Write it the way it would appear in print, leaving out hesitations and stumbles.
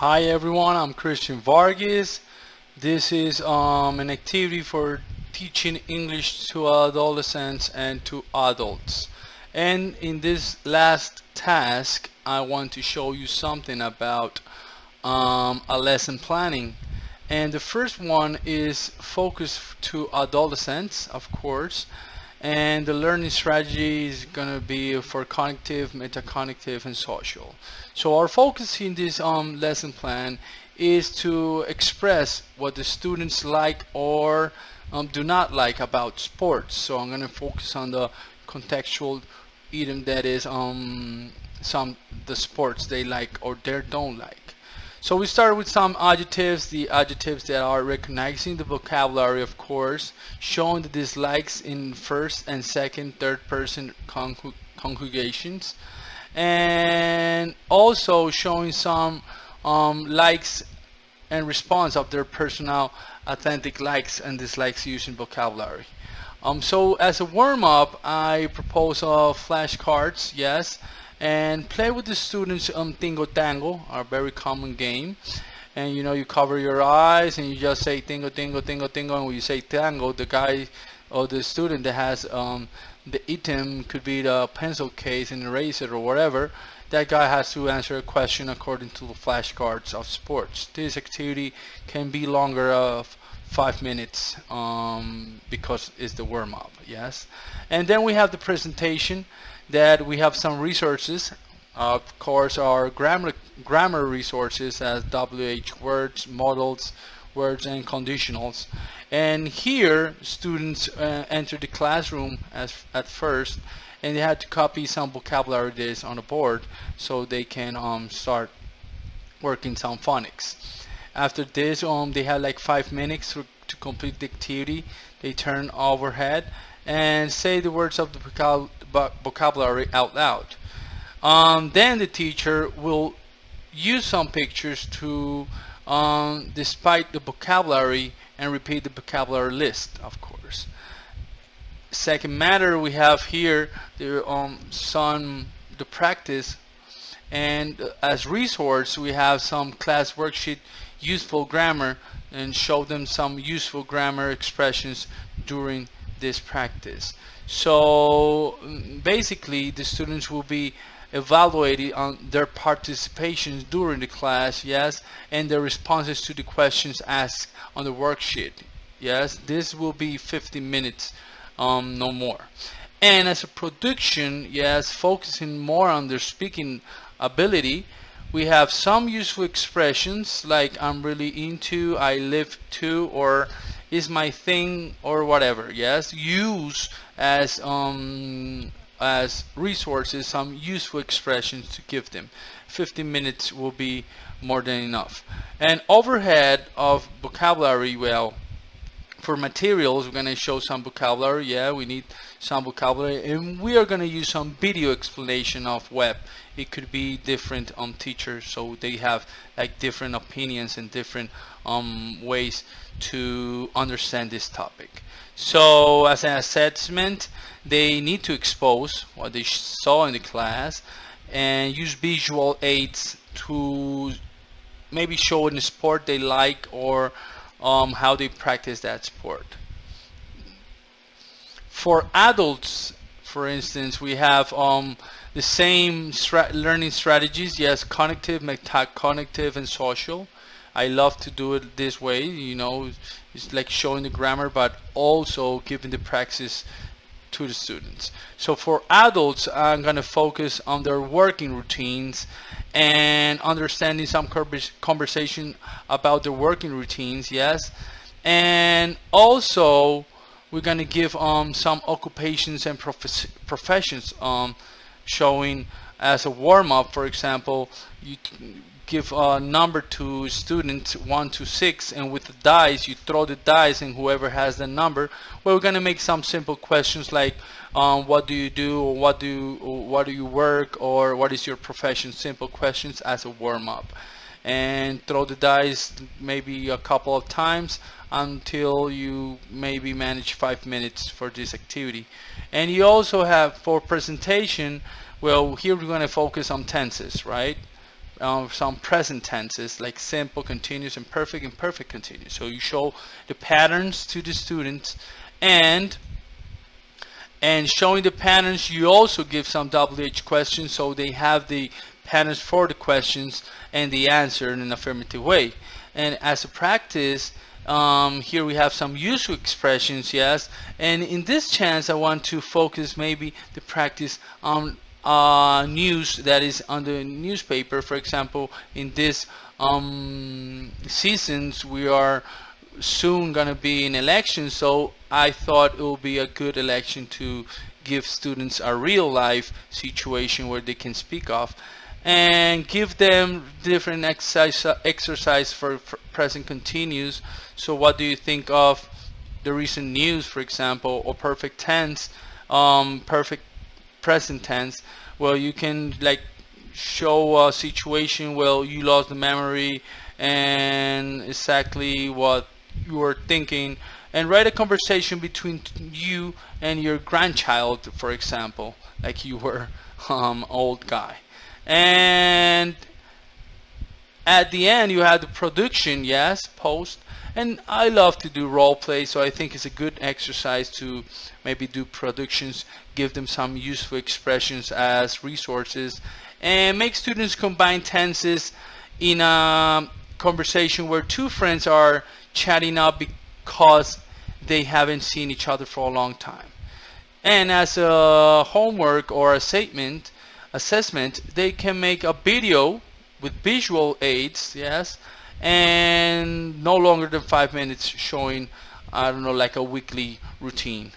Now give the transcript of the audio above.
Hi everyone, I'm Christian Vargas. This is an activity for teaching English to adolescents and to adults. And in this last task, I want to show you something about a lesson planning. And the first one is focused to adolescents, of course, and the learning strategy is going to be for cognitive, metacognitive, and social. So our focus in this lesson plan is to express what the students like or do not like about sports. So I'm going to focus on the contextual item, that is some the sports they like or they don't like. So we start with some adjectives, the adjectives that are recognizing the vocabulary, of course, showing the dislikes in first and second, third person conjugations, and also showing some likes and response of their personal authentic likes and dislikes using vocabulary. So as a warm-up, I propose flashcards, yes, and play with the students Tingo Tango, our very common game. And you cover your eyes and you just say Tingo Tingo Tingo Tingo, and when you say Tango, the guy or the student that has the item, could be the pencil case, an eraser, or whatever, that guy has to answer a question according to the flashcards of sports. This activity can be longer of 5 minutes because it's the warm-up, yes. And then we have the presentation, that we have some resources, of course our grammar resources as WH words, modals, words, and conditionals. And here students enter the classroom at first, and they had to copy some vocabulary that is on the board so they can start working some phonics. After this, they had like 5 minutes to complete the activity. They turn overhead and say the words of the vocabulary out loud. Then the teacher will use some pictures to despite the vocabulary and repeat the vocabulary list, of course. Second matter, we have here the practice, and as resource we have some class worksheet, useful grammar, and show them some useful grammar expressions during this practice. So basically the students will be evaluated on their participations during the class, yes, and their responses to the questions asked on the worksheet, yes. This will be 50 minutes, no more. And as a production, yes, focusing more on their speaking ability, we have some useful expressions like I'm really into, I live to, or is my thing, or whatever, yes. Use as resources some useful expressions to give them. 50 minutes will be more than enough. And overhead of vocabulary, well, for materials we're going to show some vocabulary, yeah, we need some vocabulary, and we are going to use some video explanation of web. It could be different teachers, so they have like different opinions and different ways to understand this topic. So as an assessment, they need to expose what they saw in the class and use visual aids to maybe show in the sport they like, or how they practice that sport. For adults, for instance, we have the same learning strategies, yes, cognitive, metacognitive, and social. I love to do it this way, it's like showing the grammar but also giving the practice to the students. So for adults, I'm going to focus on their working routines and understanding some conversation about their working routines, yes. And also we're going to give some occupations and professions, showing as a warm-up. For example, you give a number to students 1 to 6, and with the dice you throw the dice, and whoever has the number, well, we're going to make some simple questions like what do you do, or what do you work, or what is your profession. Simple questions as a warm-up, and throw the dice maybe a couple of times until you maybe manage 5 minutes for this activity. And you also have for presentation, well, here we're going to focus on tenses, right? some present tenses like simple, continuous, and perfect continuous. So you show the patterns to the students, and showing the patterns, you also give some WH questions so they have the patterns for the questions and the answer in an affirmative way. And as a practice, here we have some useful expressions, yes. And in this chance, I want to focus maybe the practice on news that is on the newspaper. For example, in this seasons, we are soon gonna be in election, so I thought it would be a good election to give students a real life situation where they can speak of, and give them different exercise for present continuous. So what do you think of the recent news, for example, or perfect tense, perfect present tense? Well, you can like show a situation where you lost the memory and exactly what you were thinking, and write a conversation between you and your grandchild, for example, like you were old guy. And at the end you have the production, yes, post. And I love to do role play, so I think it's a good exercise to maybe do productions, give them some useful expressions as resources, and make students combine tenses in a conversation where two friends are chatting up because they haven't seen each other for a long time. And as a homework or assessment, they can make a video with visual aids, yes, and no longer than 5 minutes, showing, I don't know, like a weekly routine.